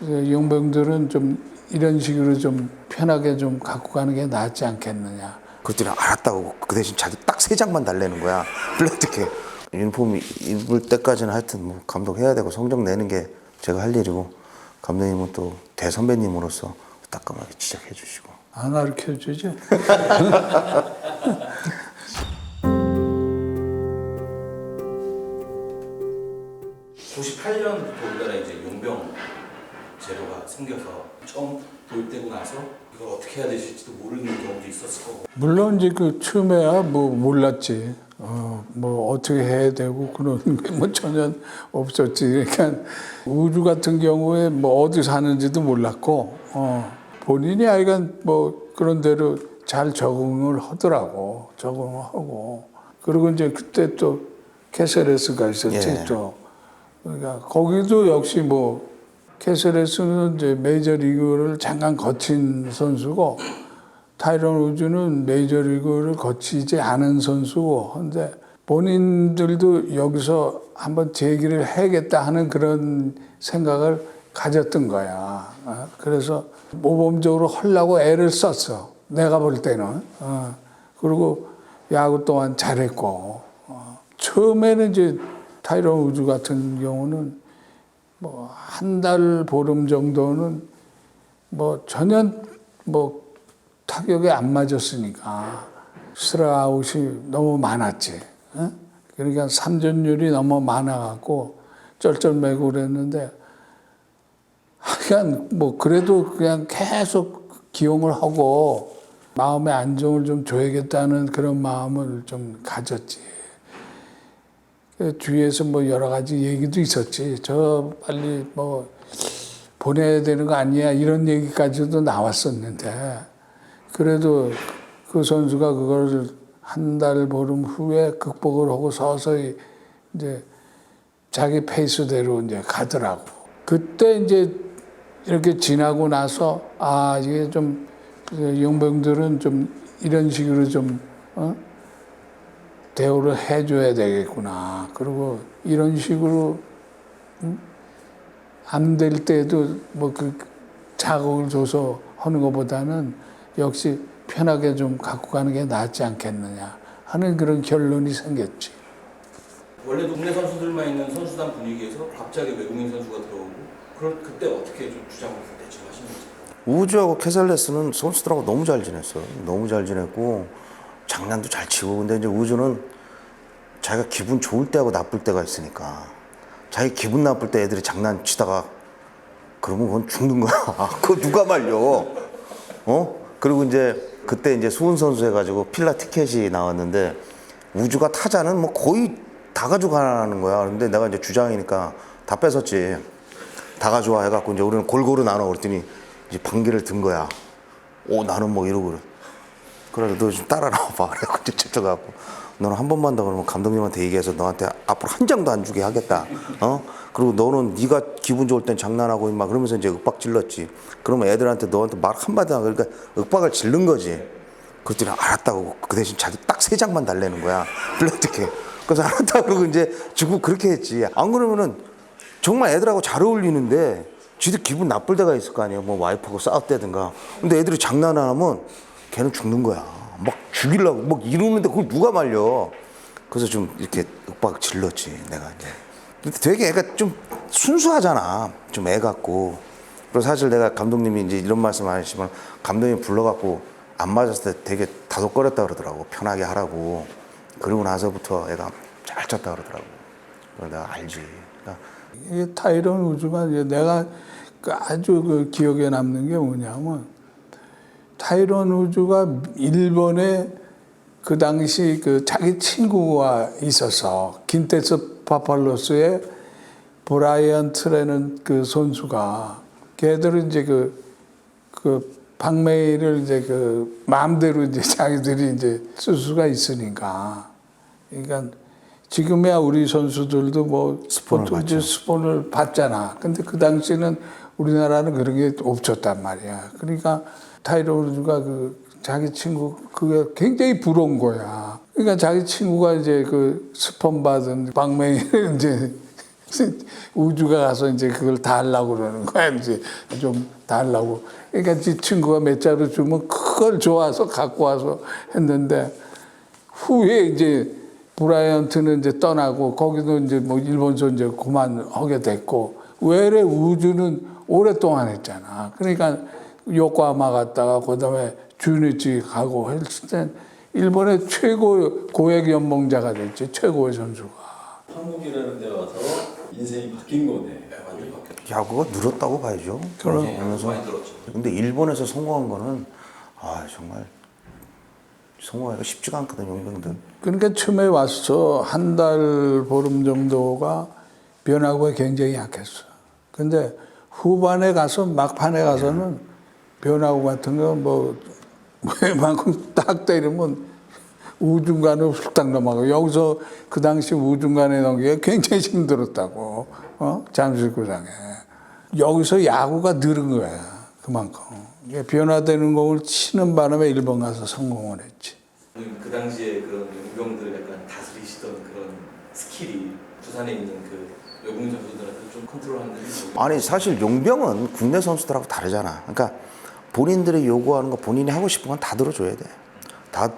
용병들은 좀 이런 식으로 좀 편하게 좀 갖고 가는 게 낫지 않겠느냐. 그랬더니 알았다고 그 대신 자기 딱 3장만 달래는 거야. 어떻게 유니폼 입을 때까지는 하여튼 뭐 감독해야 되고 성적 내는 게 제가 할 일이고 감독님은 또 대선배님으로서 따끔하게 지적해 주시고 안 가르쳐 주지? 98년부터 우리나라 이제 용병 제도가 생겨서 처음 도입되고 나서 이걸 어떻게 해야 되실지도 모르는 경우도 있었을 거고. 물론 이제 그 처음에야 뭐 몰랐지. 뭐 어떻게 해야 되고 그런 게 뭐 전혀 없었지. 그러니까 우주 같은 경우에 뭐 어디 사는지도 몰랐고, 본인이 하여간 뭐 그런 대로 잘 적응을 하더라고. 적응을 하고. 그리고 이제 그때 또 캐세레스가 있었지. 예. 또. 그러니까 거기도 역시 뭐 캐세레스는 이제 메이저리그를 잠깐 거친 선수고 타이런 우즈는 메이저리그를 거치지 않은 선수고 근데 본인들도 여기서 한번 재기를 해야겠다 하는 그런 생각을 가졌던 거야. 그래서 모범적으로 하려고 애를 썼어. 내가 볼 때는. 그리고 야구 또한 잘했고 처음에는 이제 타이런 우즈 같은 경우는 뭐 한 달 보름 정도는 뭐 전혀 뭐 타격에 안 맞았으니까 스트라이크아웃이 너무 많았지. 그러니까 삼振율이 너무 많아갖고 쩔쩔매고 그랬는데 하여간 뭐 그래도 그냥 계속 기용을 하고 마음의 안정을 좀 줘야겠다는 그런 마음을 좀 가졌지. 뒤에서 뭐 여러 가지 얘기도 있었지. 저 빨리 뭐 보내야 되는 거 아니야 이런 얘기까지도 나왔었는데 그래도 그 선수가 그걸 한 달 보름 후에 극복을 하고 서서히 이제 자기 페이스대로 이제 가더라고. 그때 이제 이렇게 지나고 나서 이게 좀 용병들은 좀 이런 식으로 좀 대우를 해줘야 되겠구나. 그리고 이런 식으로 안 될 때도 뭐 그 자극을 줘서 하는 것보다는 역시 편하게 좀 갖고 가는 게 낫지 않겠느냐 하는 그런 결론이 생겼지. 원래 국내 선수들만 있는 선수단 분위기에서 갑자기 외국인 선수가 들어오고 그때 어떻게 좀 주장을 대처하시는지. 우주하고 캐살레스는 선수들하고 너무 잘 지냈어. 너무 잘 지냈고 장난도 잘 치고 근데 이제 우주는 자기가 기분 좋을 때하고 나쁠 때가 있으니까 자기 기분 나쁠 때 애들이 장난치다가 그러면 그건 죽는 거야. 그거 누가 말려? 그리고 이제 그때 이제 수훈 선수 해가지고 필라 티켓이 나왔는데 우주가 타자는 뭐 거의 다 가져가는 거야. 근데 내가 이제 주장이니까 다 뺏었지. 다 가져와 해갖고 이제 우리는 골고루 나눠 그랬더니 이제 반기를 든 거야. 나는 뭐 이러고 그래. 그래 너 좀 따라 나와봐. 그래갖고 이제 쫓아가고 너는 한 번만 더 그러면 감독님한테 얘기해서 너한테 앞으로 한 장도 안 주게 하겠다. 그리고 너는 네가 기분 좋을 땐 장난하고 막 그러면서 이제 윽박 질렀지. 그러면 애들한테 너한테 말 한마디 안 그러니까 윽박을 질른 거지. 그랬더니 알았다고 그 대신 자기 딱 3장만 달래는 거야. 어떻게? 그래서 알았다고 그러고 이제 주고 그렇게 했지. 안 그러면은 정말 애들하고 잘 어울리는데 지들 기분 나쁠 때가 있을 거 아니야. 뭐 와이프하고 싸웠다든가. 근데 애들이 장난 안 하면 걔는 죽는 거야. 막 죽이려고 막 이러는데 그걸 누가 말려. 그래서 좀 이렇게 윽박 질렀지 내가 이제. 근데 되게 애가 좀 순수하잖아. 좀 애 같고. 그리고 사실 내가 감독님이 이제 이런 말씀 안 하시면 감독님 불러갖고 안 맞았을 때 되게 다독거렸다 그러더라고. 편하게 하라고. 그리고 나서부터 애가 잘 쳤다 그러더라고. 그래서 내가 알지. 그러니까 이게 타이런 우즈가 이제 내가 아주 그 기억에 남는 게 뭐냐면 타이런 우즈가 일본에 그 당시 그 자기 친구가 있어서 긴테스 파팔로스의 브라이언트라는 그 선수가 걔들은 이제 그 박메이를 이제 그 마음대로 이제 자기들이 이제 쓸 수가 있으니까 그러니까 지금이야 우리 선수들도 뭐 스폰을 받잖아. 근데 그 당시에는 우리나라는 그런 게 없었단 말이야. 그러니까 타이런 우즈가 그 자기 친구 그게 굉장히 부러운 거야. 그러니까 자기 친구가 이제 그 스폰 받은 박맹이를 이제 우주가 가서 이제 그걸 다 하려고 그러는 거야. 이제 좀 다 하려고. 그러니까 지 친구가 몇 자루 주면 그걸 좋아서 갖고 와서 했는데 후에 이제 브라이언트는 이제 떠나고 거기도 이제 뭐 일본서 이제 그만하게 됐고 외래 우주는 오랫동안 했잖아. 그러니까 요코하마 갔다가 그다음에 주니치 가고 했을 때 일본의 최고 고액 연봉자가 됐지. 최고의 선수가. 한국이라는 데 와서 인생이 바뀐 거네. 완전 바뀌었죠. 야구가 늘었다고 봐야죠. 그럼. 그러면서 많이 들었죠. 근데 일본에서 성공한 거는 정말 성공하기가 쉽지가 않거든 용병들. 그러니까 처음에 와서 한 달 보름 정도가 변화구에 굉장히 약했어. 근데 후반에 가서 막판에 가서는 변화구 같은 거 뭐 웬만큼 딱 때리면 우중간을 훌딱 넘어가고 여기서 그 당시 우중간에 넘기가 굉장히 힘들었다고. 잠실구장에. 여기서 야구가 늘은 거야. 그만큼. 변화되는 공을 치는 바람에 일본 가서 성공을 했지. 그 당시에 그런 용병들을 약간 다스리시던 그런 스킬이 부산에 있는 그 외국인 선수들한테 좀 컨트롤하는 데 아니 사실 용병은 국내 선수들하고 다르잖아. 그러니까 본인들이 요구하는 거 본인이 하고 싶은 건 다 들어줘야 돼. 다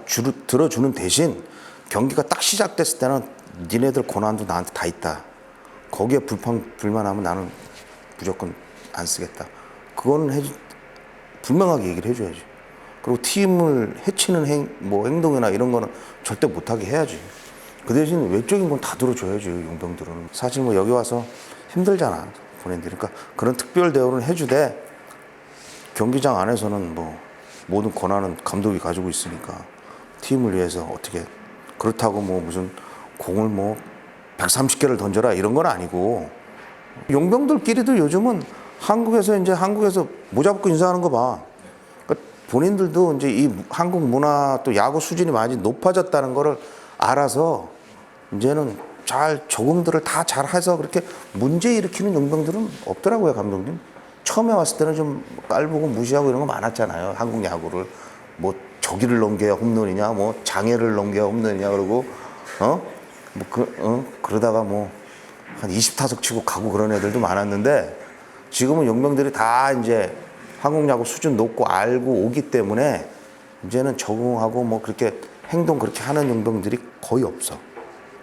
들어주는 대신 경기가 딱 시작됐을 때는 니네들 고난도 나한테 다 있다. 거기에 불만하면 나는 무조건 안 쓰겠다. 그거는 분명하게 얘기를 해줘야지. 그리고 팀을 해치는 행동이나 이런 거는 절대 못하게 해야지. 그 대신 외적인 건 다 들어줘야지 용병들은. 사실 뭐 여기 와서 힘들잖아 본인들이. 그러니까 그런 특별 대우를 해주되 경기장 안에서는 뭐 모든 권한은 감독이 가지고 있으니까 팀을 위해서 어떻게 그렇다고 뭐 무슨 공을 뭐 130개를 던져라 이런 건 아니고 용병들끼리도 요즘은 한국에서 모자 벗고 인사하는 거 봐. 그러니까 본인들도 이제 이 한국 문화 또 야구 수준이 많이 높아졌다는 거를 알아서 이제는 잘 적응들을 다 잘해서 그렇게 문제 일으키는 용병들은 없더라고요 감독님. 처음에 왔을 때는 좀 깔보고 무시하고 이런 거 많았잖아요. 한국 야구를 뭐 저기를 넘겨야 홈런이냐, 뭐 장애를 넘겨야 홈런이냐 그러고 그러다가 뭐 한 20타석 치고 가고 그런 애들도 많았는데 지금은 용병들이 다 이제 한국 야구 수준 높고 알고 오기 때문에 이제는 적응하고 뭐 그렇게 행동 그렇게 하는 용병들이 거의 없어.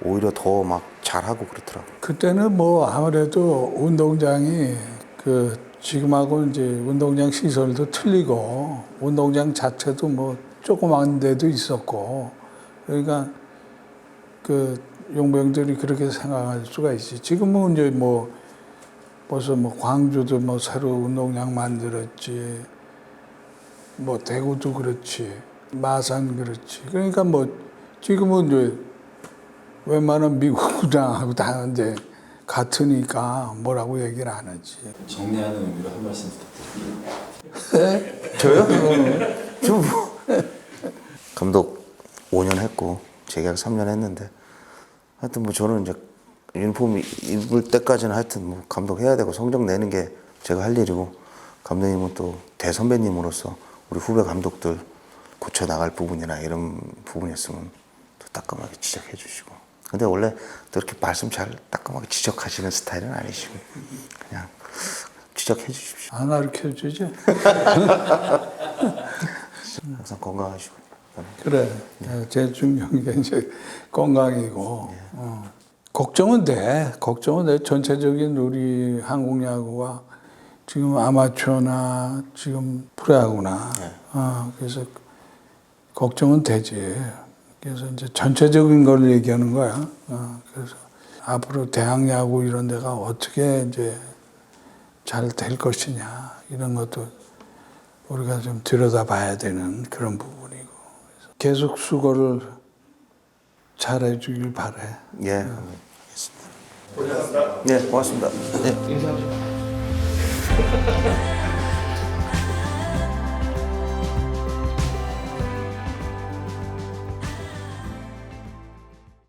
오히려 더 막 잘하고 그렇더라고. 그때는 뭐 아무래도 운동장이 지금하고 이제 운동장 시설도 틀리고 운동장 자체도 뭐 조그만 데도 있었고 그러니까 그 용병들이 그렇게 생각할 수가 있지. 지금은 이제 뭐 벌써 뭐 광주도 뭐 새로 운동장 만들었지. 뭐 대구도 그렇지. 마산 그렇지. 그러니까 뭐 지금은 이제 웬만한 미국 구장하고 다 이제 같으니까 뭐라고 얘기를 안 하지. 정리하는 의미로 한 말씀 부탁드립니다. 저요? 감독 5년 했고 재계약 3년 했는데 하여튼 뭐 저는 이제 유니폼 입을 때까지는 하여튼 뭐 감독해야 되고 성적 내는 게 제가 할 일이고 감독님은 또 대선배님으로서 우리 후배 감독들 고쳐 나갈 부분이나 이런 부분이 있으면 또 따끔하게 지적해 주시고. 근데 원래 또 이렇게 말씀 잘 따끔하게 지적하시는 스타일은 아니시고 그냥 지적해 주십시오. 안 가르쳐 주지? 항상 건강하시고. 그래. 제일 중요한 게 이제 건강이고. 걱정은 돼. 걱정은 돼. 전체적인 우리 한국 야구가 지금 아마추어나 지금 프로야구나. 그래서 걱정은 되지. 그래서 이제 전체적인 걸 얘기하는 거야. 그래서 앞으로 대학 야구 이런 데가 어떻게 이제 잘 될 것이냐 이런 것도 우리가 좀 들여다봐야 되는 그런 부분이고 그래서 계속 수고를 잘해주길 바래. 예, 알겠습니다. 네, 고맙습니다. 네. 인사하시죠.